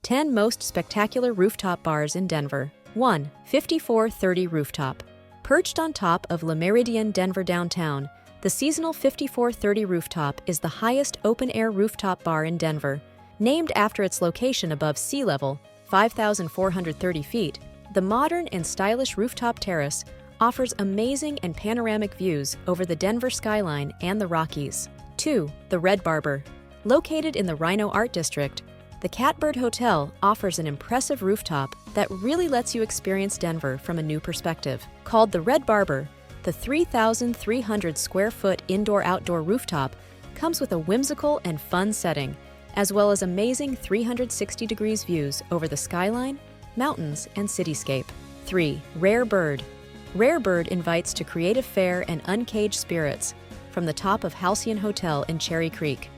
10 Most Spectacular Rooftop Bars in Denver. 1. 5430 Rooftop. Perched on top of Le Méridien Denver downtown, the seasonal 5430 Rooftop is the highest open-air rooftop bar in Denver. Named after its location above sea level, 5,430 feet, the modern and stylish rooftop terrace offers amazing and panoramic views over the Denver skyline and the Rockies. 2. The Red Barber. Located in the Rhino Art District, the Catbird Hotel offers an impressive rooftop that really lets you experience Denver from a new perspective. Called the Red Barber, the 3,300 square foot indoor-outdoor rooftop comes with a whimsical and fun setting, as well as amazing 360 degrees views over the skyline, mountains, and cityscape. 3. Rare Bird. Rare Bird invites to creative fare and uncaged spirits from the top of Halcyon Hotel in Cherry Creek.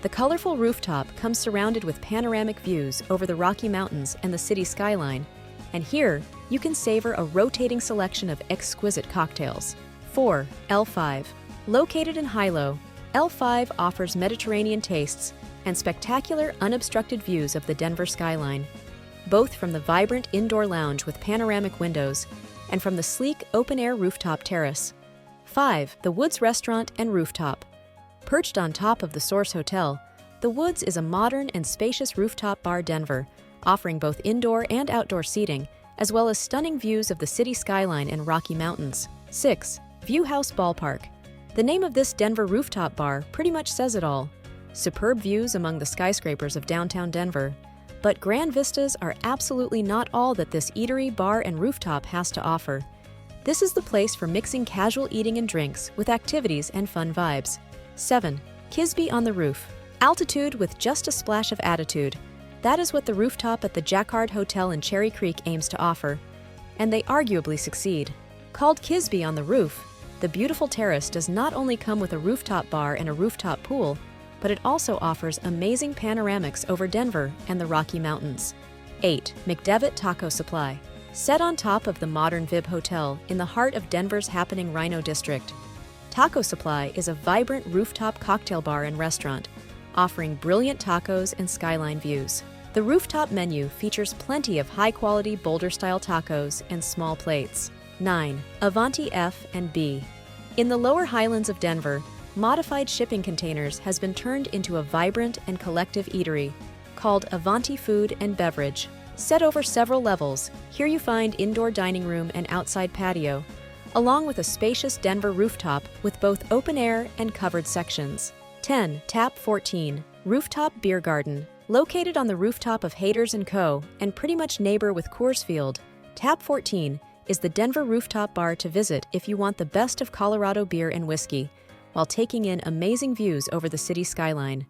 The colorful rooftop comes surrounded with panoramic views over the Rocky Mountains and the city skyline, and here you can savor a rotating selection of exquisite cocktails. 4. L5. Located in Hilo, L5 offers Mediterranean tastes and spectacular unobstructed views of the Denver skyline, both from the vibrant indoor lounge with panoramic windows and from the sleek open-air rooftop terrace. 5. The Woods Restaurant and Rooftop. Perched on top of the Source Hotel, the Woods is a modern and spacious rooftop bar Denver, offering both indoor and outdoor seating, as well as stunning views of the city skyline and Rocky Mountains. 6. View House Ballpark. The name of this Denver rooftop bar pretty much says it all. Superb views among the skyscrapers of downtown Denver. But grand vistas are absolutely not all that this eatery, bar, and rooftop has to offer. This is the place for mixing casual eating and drinks with activities and fun vibes. 7. Kisby on the Roof. Altitude with just a splash of attitude. That is what the rooftop at the Jacquard Hotel in Cherry Creek aims to offer, and they arguably succeed. Called Kisby on the Roof, the beautiful terrace does not only come with a rooftop bar and a rooftop pool, but it also offers amazing panoramics over Denver and the Rocky Mountains. 8. McDevitt Taco Supply. Set on top of the modern Vib Hotel in the heart of Denver's happening Rhino District, Taco Supply is a vibrant rooftop cocktail bar and restaurant, offering brilliant tacos and skyline views. The rooftop menu features plenty of high-quality Boulder-style tacos and small plates. 9. Avanti F&B. In the lower highlands of Denver, modified shipping containers has been turned into a vibrant and collective eatery called Avanti Food and Beverage. Set over several levels, here you find indoor dining room and outside patio, along with a spacious Denver rooftop with both open-air and covered sections. 10. Tap 14. Rooftop Beer Garden. Located on the rooftop of Haters & Co. and pretty much neighbor with Coors Field, Tap 14 is the Denver rooftop bar to visit if you want the best of Colorado beer and whiskey, while taking in amazing views over the city skyline.